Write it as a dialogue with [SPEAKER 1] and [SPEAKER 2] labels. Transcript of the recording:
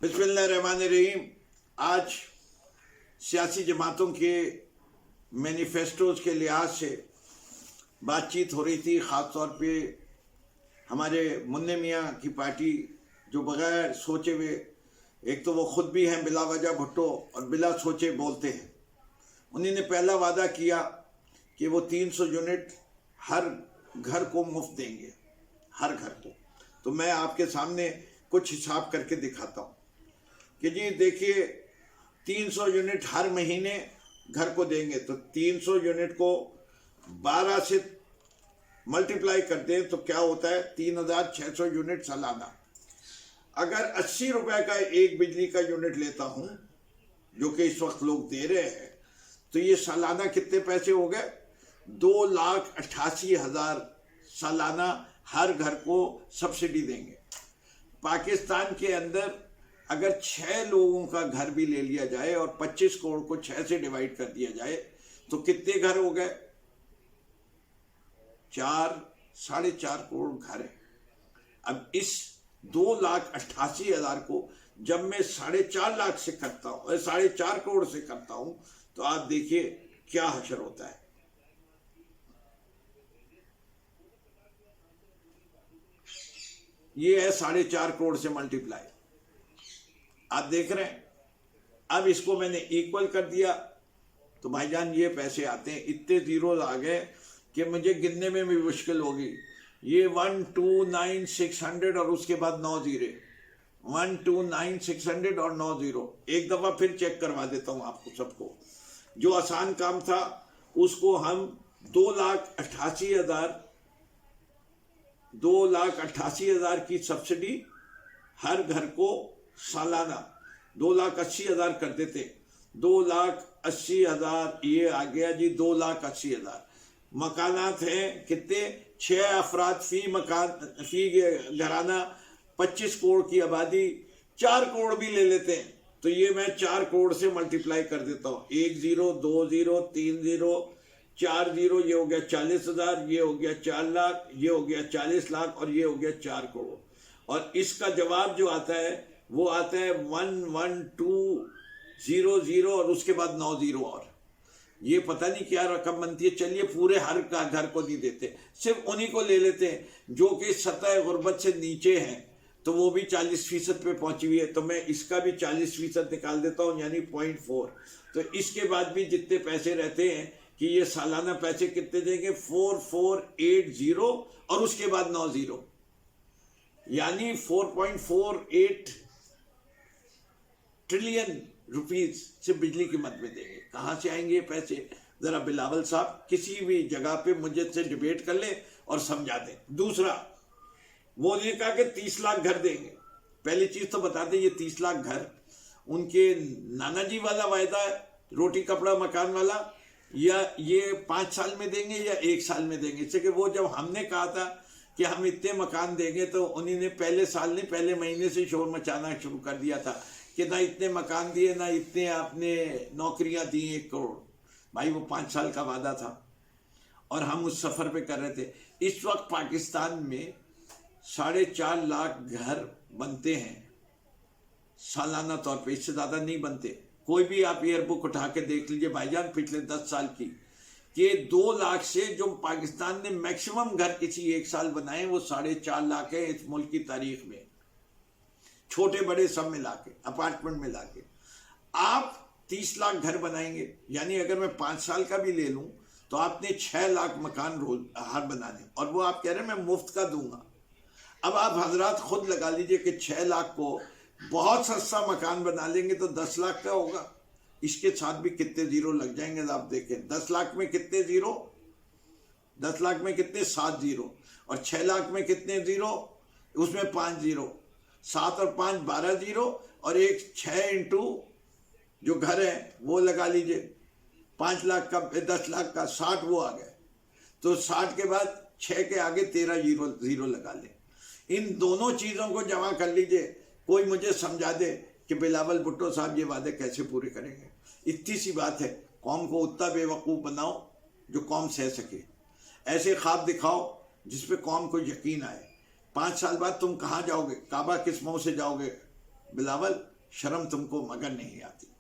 [SPEAKER 1] बिस्मिल्लाहिर्रहमानिर्रहीम। आज सियासी जमातों के मैनिफेस्टोज के लिहाज से बातचीत हो रही थी। ख़ास तौर पे हमारे मुन्ने मियाँ की पार्टी जो बग़ैर सोचे हुए, एक तो वो ख़ुद भी हैं बिला वजह भुट्टो और बिला सोचे बोलते हैं। उन्हीं ने पहला वादा किया कि वो 300 यूनिट हर घर को मुफ्त देंगे, हर घर को। तो मैं आपके सामने कुछ हिसाब करके दिखाता हूँ कि जी देखिए, 300 यूनिट हर महीने घर को देंगे तो 300 यूनिट को 12 से मल्टीप्लाई कर दें तो क्या होता है, 3600 यूनिट सालाना। अगर 80 रुपए का एक बिजली का यूनिट लेता हूं, जो कि इस वक्त लोग दे रहे हैं, तो ये सालाना कितने पैसे हो गए? 2,88,000 सालाना हर घर को सब्सिडी देंगे। पाकिस्तान के अंदर अगर 6 लोगों का घर भी ले लिया जाए और 25 करोड़ को 6 से डिवाइड कर दिया जाए तो कितने घर हो गए? 4-4.5 करोड़ घर है। अब इस 2,88,000 को जब मैं 4.5 लाख से करता हूं, 4.5 करोड़ से करता हूं, तो आप देखिए क्या हशर होता है। ये है 4.5 करोड़ से मल्टीप्लाई, आप देख रहे हैं। अब इसको मैंने इक्वल कर दिया तो भाईजान ये पैसे आते हैं। इतने जीरो आ गए कि मुझे गिनने में भी मुश्किल होगी। ये 129,600 और उसके बाद 9 जीरो, 129,600 और 9 जीरो। एक दफा फिर चेक करवा देता हूं आपको सबको। जो आसान काम था उसको हम 2,88,000 की सब्सिडी हर घर को सालाना 2,80,000 कर देते। 2,80,000 ये आ गया जी, 2,80,000। मकानात हैं कितने? 6 अफराद फी मकान, फी घराना, 25 करोड़ की आबादी, 4 करोड़ भी ले लेते हैं तो ये मैं 4 करोड़ से मल्टीप्लाई कर देता हूँ। 1 जीरो, 2 जीरो, 3 जीरो, 4 जीरो, ये हो गया 40,000, ये हो गया 4 लाख, ये हो गया 40 लाख और ये हो गया 4 करोड़। और इसका जवाब जो आता है वो आता है 112,000 और उसके बाद 9 जीरो। और ये पता नहीं क्या रकम बनती है। चलिए पूरे हर का घर को नहीं देते, सिर्फ उन्हीं को ले लेते हैं जो कि सतह गुर्बत से नीचे हैं, तो वो भी 40% पे पहुंची हुई है। तो मैं इसका भी 40% निकाल देता हूं, यानी 0.4। तो इसके बाद भी जितने पैसे रहते हैं कि ये सालाना पैसे कितने देंगे? 4,480 और उसके बाद 9 जीरो, यानी 4.48 ट्रिलियन रुपीज से बिजली की मद में देंगे। कहां से आएंगे ये पैसे? जरा बिलावल साहब किसी भी जगह पे मुझे से डिबेट कर ले और समझा दें। दूसरा, वो ने कहा कि 30 लाख घर देंगे। पहली चीज तो बता दें, ये 30 लाख घर उनके नाना जी वाला वायदा है, रोटी कपड़ा मकान वाला, या ये 5 साल में देंगे या 1 साल में देंगे? इससे कि वो जब हमने कहा था कि हम इतने मकान देंगे तो उन्हीं ने पहले साल नहीं, पहले महीने से शोर मचाना शुरू कर दिया था कि ना इतने मकान दिए, ना इतने आपने नौकरियां दी 1 करोड़। भाई वो 5 साल का वादा था और हम उस सफर पे कर रहे थे। इस वक्त पाकिस्तान में 4.5 लाख घर बनते हैं सालाना तौर पे, इससे ज्यादा नहीं बनते। कोई भी आप एयरबुक उठा के देख लीजिए भाईजान पिछले 10 साल की, कि 2 लाख से जो पाकिस्तान ने मैक्सिमम घर किसी एक साल बनाए वो 4.5 लाख है इस मुल्क की तारीख में, छोटे बड़े सब मिला के, अपार्टमेंट मिला के। आप 30 लाख घर बनाएंगे, यानी अगर मैं 5 साल का भी ले लूं तो आपने 6 लाख मकान रोज हर बनाने, और वो आप कह रहे हैं मैं मुफ्त का दूंगा। अब आप हजरात खुद लगा लीजिए कि 6 लाख को बहुत सस्ता मकान बना लेंगे तो 10 लाख का होगा। इसके साथ भी कितने जीरो लग जाएंगे आप देखें। 10 लाख में कितने जीरो? 10 लाख में कितने? 7 जीरो। और 6 लाख में कितने जीरो? उसमें 5 जीरो। 7 और 5 12 जीरो, और एक 6 इंटू जो घर है वो लगा लीजिए, 5 लाख का 10 लाख का 60 वो आ गए। तो 60 के बाद 6 के आगे 13 जीरो लगा ले। इन दोनों चीजों को जमा कर लीजिए। कोई मुझे समझा दे कि बिलावल भुट्टो साहब ये वादे कैसे पूरे करेंगे। इतनी सी बात है, कौम को उतना बेवकूफ़ बनाओ जो कौम सह सके। ऐसे ख्वाब दिखाओ जिस पे कौम को यकीन आए। 5 साल बाद तुम कहाँ जाओगे? काबा किस मुंह से जाओगे? बिलावल शर्म तुमको मगर नहीं आती।